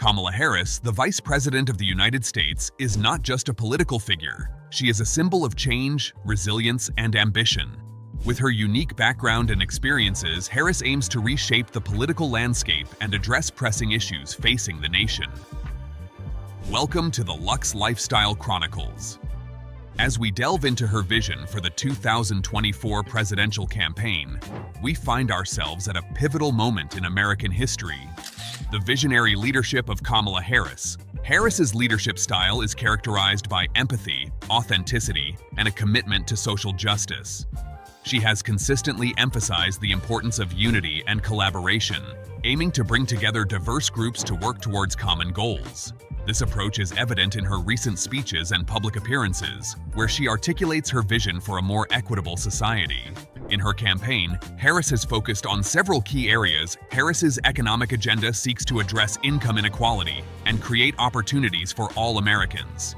Kamala Harris, the Vice President of the United States, is not just a political figure. She is a symbol of change, resilience, and ambition. With her unique background and experiences, Harris aims to reshape the political landscape and address pressing issues facing the nation. Welcome to the Luxe Lifestyle Chronicles. As we delve into her vision for the 2024 presidential campaign, we find ourselves at a pivotal moment in American history. The visionary leadership of Kamala Harris. Harris's leadership style is characterized by empathy, authenticity, and a commitment to social justice. She has consistently emphasized the importance of unity and collaboration, aiming to bring together diverse groups to work towards common goals. This approach is evident in her recent speeches and public appearances, where she articulates her vision for a more equitable society. In her campaign, Harris has focused on several key areas. Harris's economic agenda seeks to address income inequality and create opportunities for all Americans.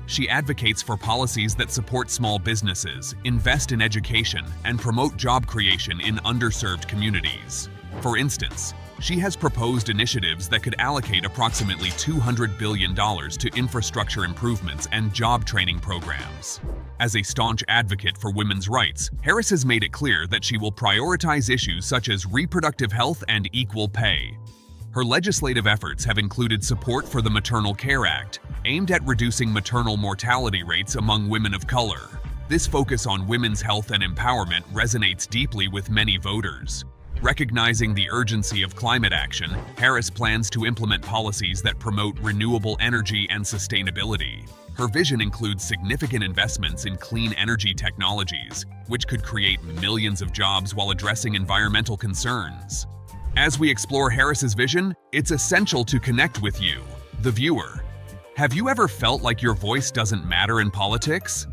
She advocates for policies that support small businesses, invest in education, and promote job creation in underserved communities. For instance, she has proposed initiatives that could allocate approximately $200 billion to infrastructure improvements and job training programs. As a staunch advocate for women's rights, Harris has made it clear that she will prioritize issues such as reproductive health and equal pay. Her legislative efforts have included support for the Maternal Care Act, aimed at reducing maternal mortality rates among women of color. This focus on women's health and empowerment resonates deeply with many voters. Recognizing the urgency of climate action, Harris plans to implement policies that promote renewable energy and sustainability. Her vision includes significant investments in clean energy technologies, which could create millions of jobs while addressing environmental concerns. As we explore Harris's vision, it's essential to connect with you, the viewer. Have you ever felt like your voice doesn't matter in politics?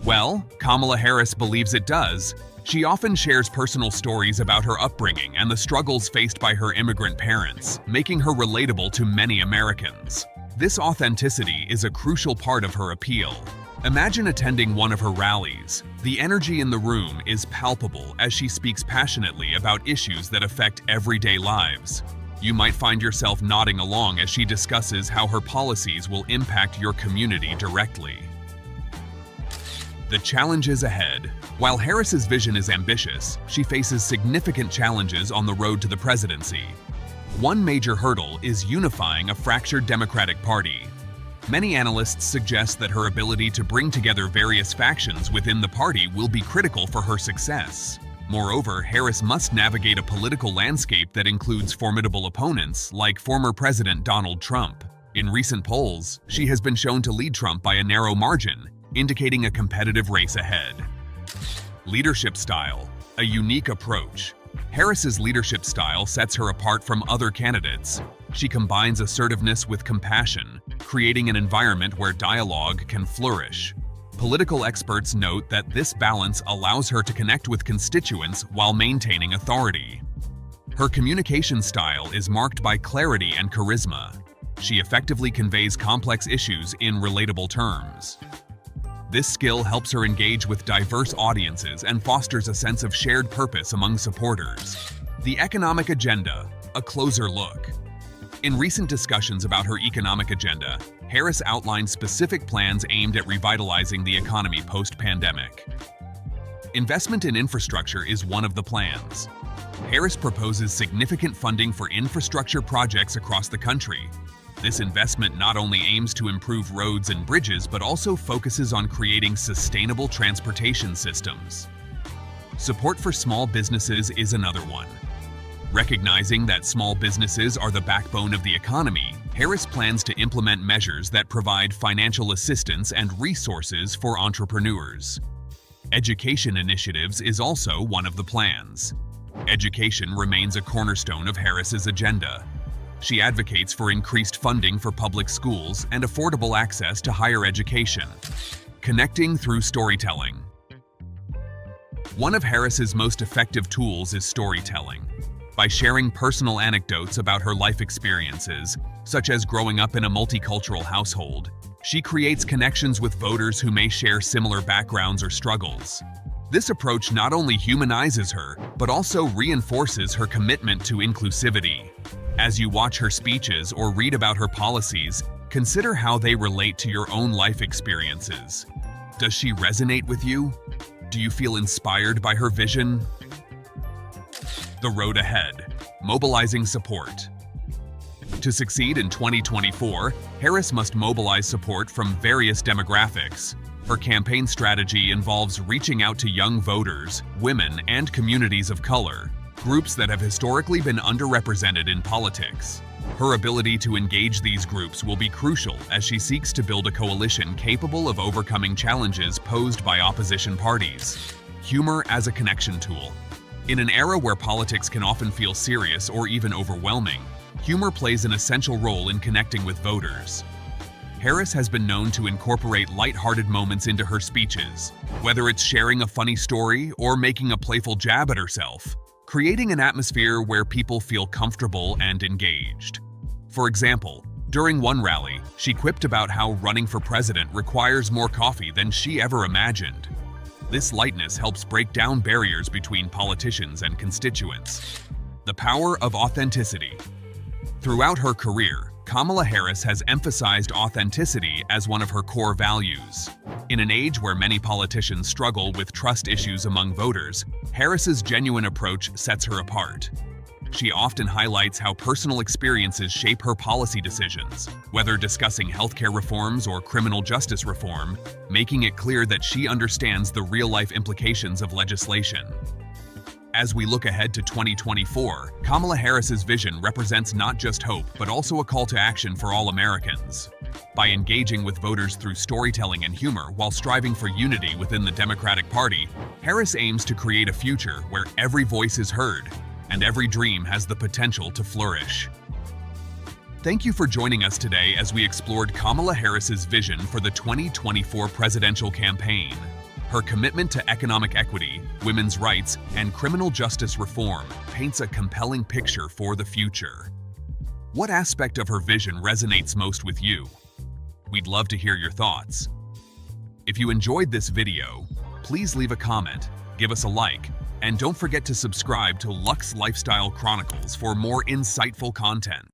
Well, Kamala Harris believes it does. She often shares personal stories about her upbringing and the struggles faced by her immigrant parents, making her relatable to many Americans. This authenticity is a crucial part of her appeal. Imagine attending one of her rallies. The energy in the room is palpable as she speaks passionately about issues that affect everyday lives. You might find yourself nodding along as she discusses how her policies will impact your community directly. The challenges ahead. While Harris's vision is ambitious, she faces significant challenges on the road to the presidency. One major hurdle is unifying a fractured Democratic Party. Many analysts suggest that her ability to bring together various factions within the party will be critical for her success. Moreover, Harris must navigate a political landscape that includes formidable opponents like former President Donald Trump. In recent polls, she has been shown to lead Trump by a narrow margin, indicating a competitive race ahead. Leadership style, a unique approach. Harris's leadership style sets her apart from other candidates. She combines assertiveness with compassion, creating an environment where dialogue can flourish. Political experts note that this balance allows her to connect with constituents while maintaining authority. Her communication style is marked by clarity and charisma. She effectively conveys complex issues in relatable terms. This skill helps her engage with diverse audiences and fosters a sense of shared purpose among supporters. The economic agenda, a closer look. In recent discussions about her economic agenda, Harris outlined specific plans aimed at revitalizing the economy post-pandemic. Investment in infrastructure is one of the plans. Harris proposes significant funding for infrastructure projects across the country. This investment not only aims to improve roads and bridges, but also focuses on creating sustainable transportation systems. Support for small businesses is another one. Recognizing that small businesses are the backbone of the economy, Harris plans to implement measures that provide financial assistance and resources for entrepreneurs. Education initiatives is also one of the plans. Education remains a cornerstone of Harris's agenda. She advocates for increased funding for public schools and affordable access to higher education. Connecting through storytelling. One of Harris's most effective tools is storytelling. By sharing personal anecdotes about her life experiences, such as growing up in a multicultural household, she creates connections with voters who may share similar backgrounds or struggles. This approach not only humanizes her, but also reinforces her commitment to inclusivity. As you watch her speeches or read about her policies, consider how they relate to your own life experiences. Does she resonate with you? Do you feel inspired by her vision? The road ahead. Mobilizing support. To succeed in 2024, Harris must mobilize support from various demographics. Her campaign strategy involves reaching out to young voters, women, and communities of color, groups that have historically been underrepresented in politics. Her ability to engage these groups will be crucial as she seeks to build a coalition capable of overcoming challenges posed by opposition parties. Humor as a connection tool. In an era where politics can often feel serious or even overwhelming, humor plays an essential role in connecting with voters. Harris has been known to incorporate lighthearted moments into her speeches, whether it's sharing a funny story or making a playful jab at herself, creating an atmosphere where people feel comfortable and engaged. For example, during one rally, she quipped about how running for president requires more coffee than she ever imagined. This lightness helps break down barriers between politicians and constituents. The power of authenticity. Throughout her career, Kamala Harris has emphasized authenticity as one of her core values. In an age where many politicians struggle with trust issues among voters, Harris's genuine approach sets her apart. She often highlights how personal experiences shape her policy decisions, whether discussing healthcare reforms or criminal justice reform, making it clear that she understands the real-life implications of legislation. As we look ahead to 2024, Kamala Harris's vision represents not just hope, but also a call to action for all Americans. By engaging with voters through storytelling and humor while striving for unity within the Democratic Party, Harris aims to create a future where every voice is heard and every dream has the potential to flourish. Thank you for joining us today as we explored Kamala Harris's vision for the 2024 presidential campaign. Her commitment to economic equity, women's rights, and criminal justice reform paints a compelling picture for the future. What aspect of her vision resonates most with you? We'd love to hear your thoughts. If you enjoyed this video, please leave a comment, give us a like, and don't forget to subscribe to Luxe Lifestyle Chronicles for more insightful content.